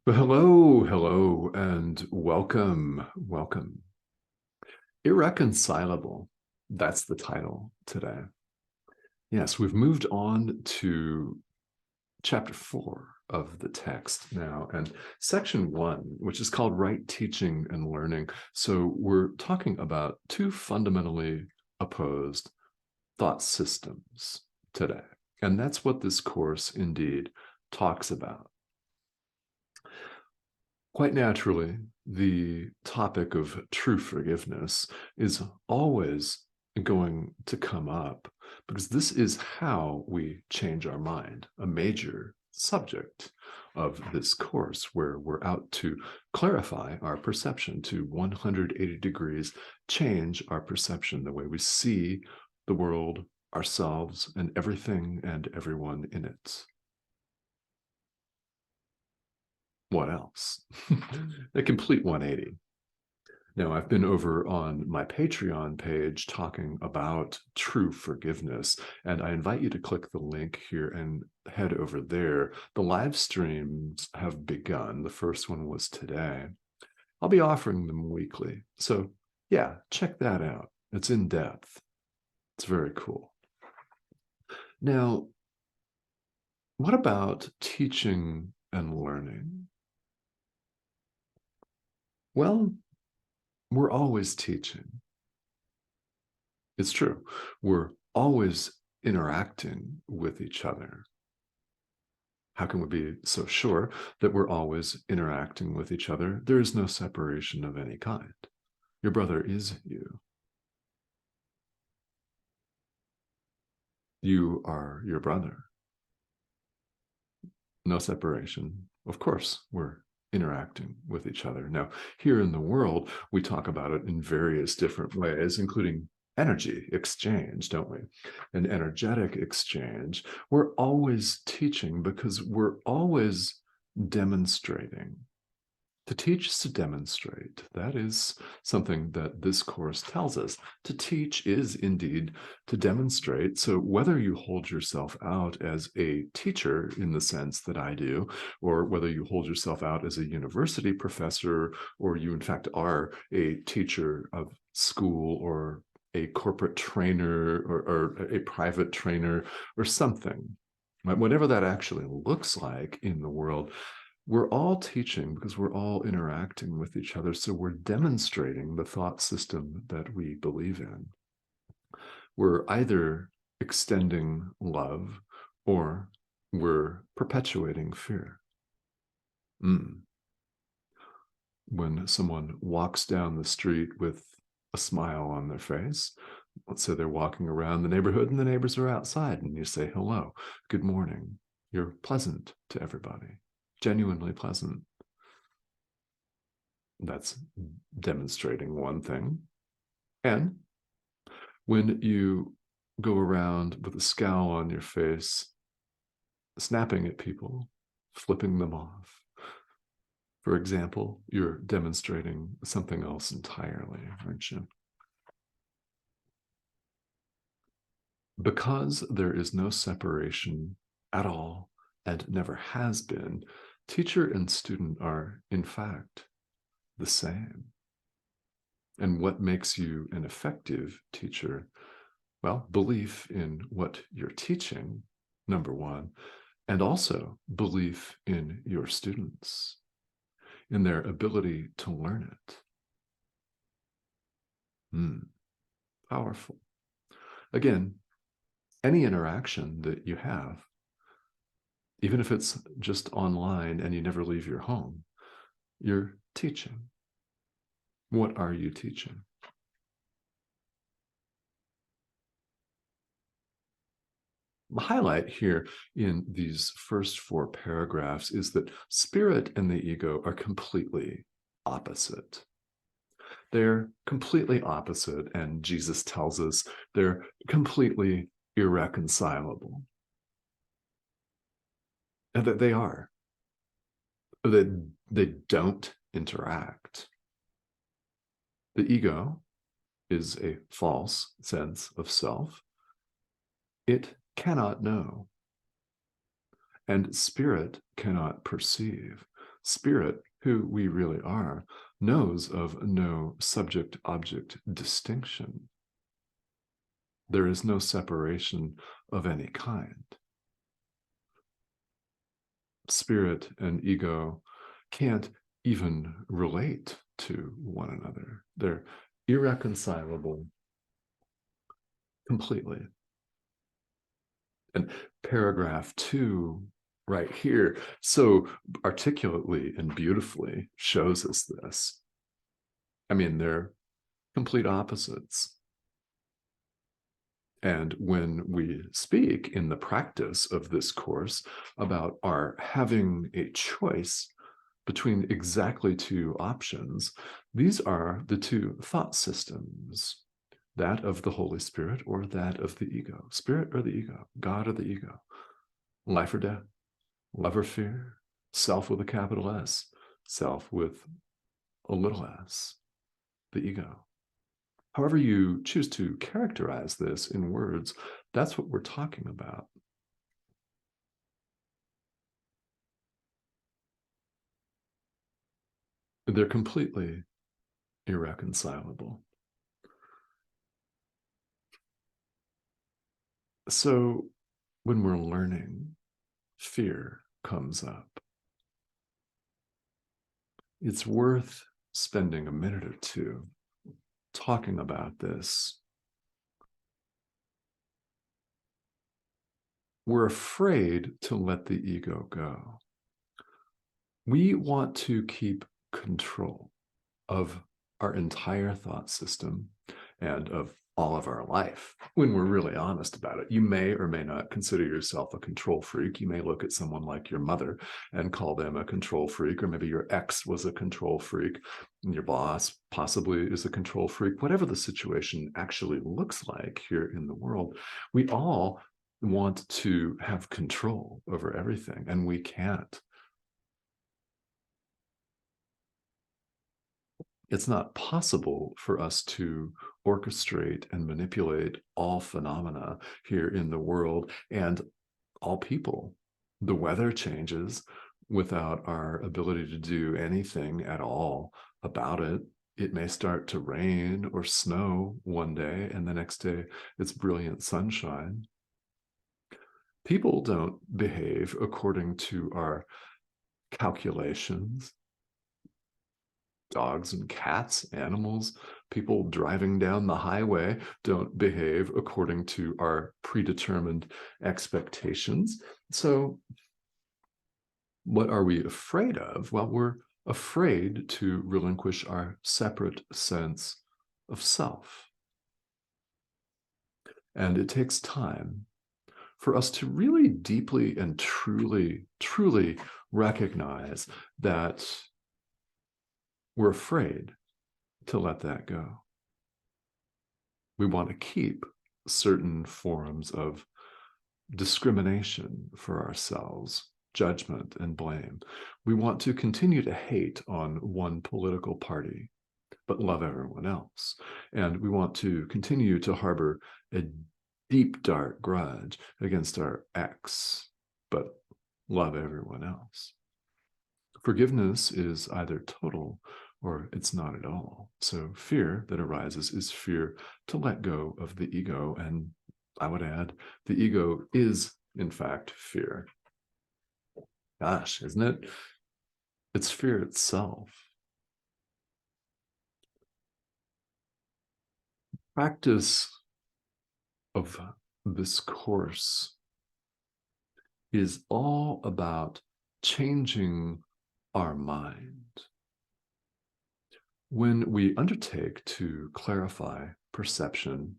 But hello, and welcome. Irreconcilable. That's the title today. Yes, we've moved on to chapter 4 of the text now, and section 1, which is called Right Teaching and Learning. So we're talking about two fundamentally opposed thought systems today. And that's what this course indeed talks about. Quite naturally, the topic of true forgiveness is always going to come up because this is how we change our mind, a major subject of this course, where we're out to clarify our perception, to 180 degrees change our perception, the way we see the world, ourselves, and everything and everyone in it. What else? A complete 180. Now, I've been over on my Patreon page talking about true forgiveness, and I invite you to click the link here and head over there. The live streams have begun. The first one was today. I'll be offering them weekly. So, yeah, check that out. It's in depth. It's very cool. Now, what about teaching and learning? Well, we're always teaching. It's true. We're always interacting with each other. How can we be so sure that we're always interacting with each other? There is no separation of any kind. Your brother is you. You are your brother. No separation. Of course, we're interacting with each other. Now, here in the world, we talk about it in various different ways, including energy exchange, don't we? An energetic exchange. We're always teaching because we're always demonstrating. To teach is to demonstrate. That is something that this course tells us. To teach is indeed to demonstrate. So whether you hold yourself out as a teacher in the sense that I do, or whether you hold yourself out as a university professor, or you in fact are a teacher of school or a corporate trainer or a private trainer or something, whatever that actually looks like in the world, we're all teaching because we're all interacting with each other. So we're demonstrating the thought system that we believe in. We're either extending love or we're perpetuating fear. When someone walks down the street with a smile on their face, let's say they're walking around the neighborhood and the neighbors are outside, and you say, hello, good morning. You're pleasant to everybody. Genuinely pleasant. That's demonstrating one thing. And when you go around with a scowl on your face, snapping at people, flipping them off, for example, you're demonstrating something else entirely, aren't you? Because there is no separation at all and never has been, teacher and student are, in fact, the same. And what makes you an effective teacher? Well, belief in what you're teaching, number one, and also belief in your students, in their ability to learn it. Powerful. Again, any interaction that you have, even if it's just online and you never leave your home, you're teaching. What are you teaching? The highlight here in these first 4 paragraphs is that spirit and the ego are completely opposite. They're completely opposite, and Jesus tells us they're completely irreconcilable. And that they are. That they don't interact. The ego is a false sense of self. It cannot know. And spirit cannot perceive. Spirit, who we really are, knows of no subject-object distinction. There is no separation of any kind. Spirit and ego can't even relate to one another. They're irreconcilable completely. And paragraph 2 right here so articulately and beautifully shows us this. I mean, they're complete opposites. And when we speak in the practice of this course about our having a choice between exactly two options, these are the two thought systems, that of the Holy Spirit or that of the ego, spirit or the ego, God or the ego, life or death, love or fear, self with a capital S, self with a little s, the ego. However you choose to characterize this in words, that's what we're talking about. They're completely irreconcilable. So when we're learning, fear comes up. It's worth spending a minute or two talking about this. We're afraid to let the ego go. We want to keep control of our entire thought system and of all of our life when we're really honest about it. You may or may not consider yourself a control freak. You may look at someone like your mother and call them a control freak, or maybe your ex was a control freak and your boss possibly is a control freak. Whatever the situation actually looks like here in the world, we all want to have control over everything, and we can't. It's not possible for us to orchestrate and manipulate all phenomena here in the world and all people. The weather changes without our ability to do anything at all about it. It may start to rain or snow one day, and the next day it's brilliant sunshine. People don't behave according to our calculations. Dogs and cats, animals, people driving down the highway don't behave according to our predetermined expectations. So what are we afraid of? Well, we're afraid to relinquish our separate sense of self. And it takes time for us to really deeply and truly recognize that we're afraid to let that go. We want to keep certain forms of discrimination for ourselves, judgment and blame. We want to continue to hate on one political party, but love everyone else. And we want to continue to harbor a deep, dark grudge against our ex, but love everyone else. Forgiveness is either total or it's not at all. So fear that arises is fear to let go of the ego. And I would add, the ego is, in fact, fear. Gosh, isn't it? It's fear itself. Practice of this course is all about changing our mind. When we undertake to clarify perception,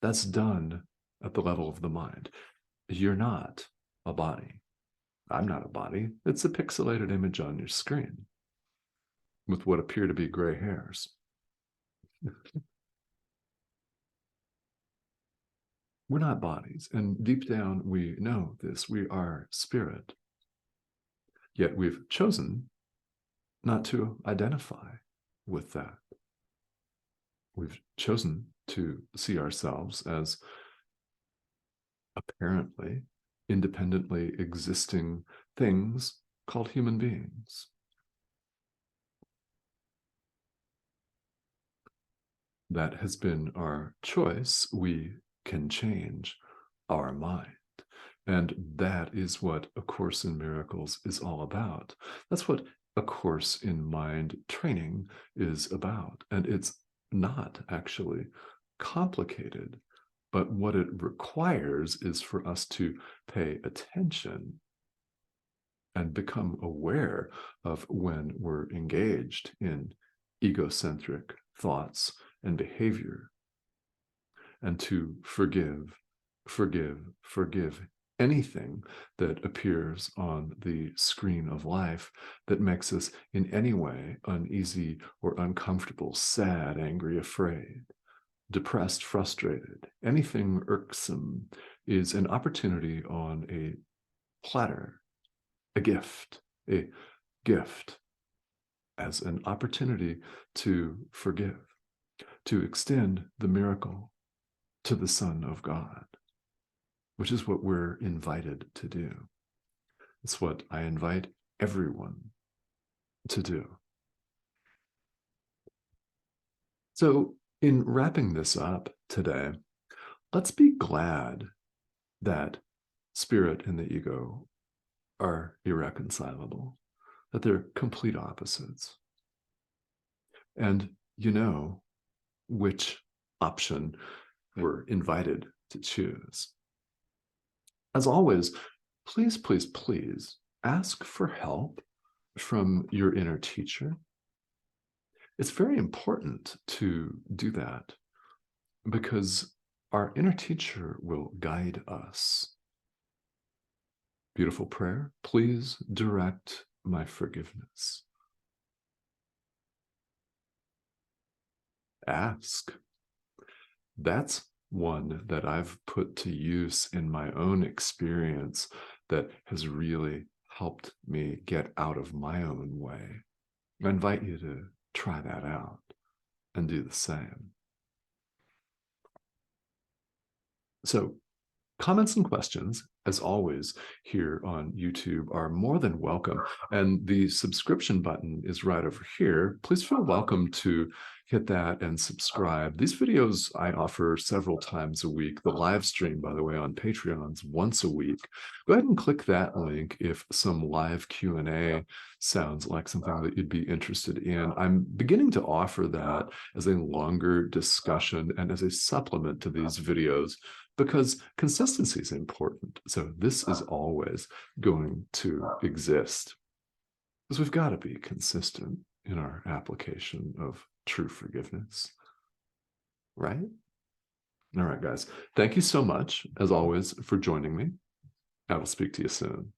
that's done at the level of the mind. You're not a body. I'm not a body. It's a pixelated image on your screen with what appear to be gray hairs. We're not bodies. And deep down, we know this. We are spirit. Yet we've chosen not to identify with that. We've chosen to see ourselves as apparently independently existing things called human beings. that has been our choice, we can change our mind. And that is what A Course in Miracles is all about. That's what A Course in Mind training is about. And it's not actually complicated, but what it requires is for us to pay attention and become aware of when we're engaged in egocentric thoughts and behavior, and to forgive, forgive anything that appears on the screen of life that makes us in any way uneasy or uncomfortable, sad, angry, afraid, depressed, frustrated. Anything irksome is an opportunity on a platter, a gift as an opportunity to forgive, to extend the miracle to the Son of God, which is what we're invited to do. It's what I invite everyone to do. So, in wrapping this up today, let's be glad that spirit and the ego are irreconcilable, that they're complete opposites. And you know which option we're invited to choose. As always, please, please, please ask for help from your inner teacher. It's very important to do that because our inner teacher will guide us. Beautiful prayer. Please direct my forgiveness. Ask. That's one that I've put to use in my own experience that has really helped me get out of my own way. I invite you to try that out and do the same. So, comments and questions, as always, here on YouTube are more than welcome. And the subscription button is right over here. Please feel welcome to hit that and subscribe. These videos I offer several times a week. The live stream, by the way, on Patreon's once a week. Go ahead and click that link if some live Q&A sounds like something that you'd be interested in. I'm beginning to offer that as a longer discussion and as a supplement to these videos, because consistency is important. So this is always going to exist, because we've got to be consistent in our application of true forgiveness, right? All right, guys. Thank you so much, as always, for joining me. I will speak to you soon.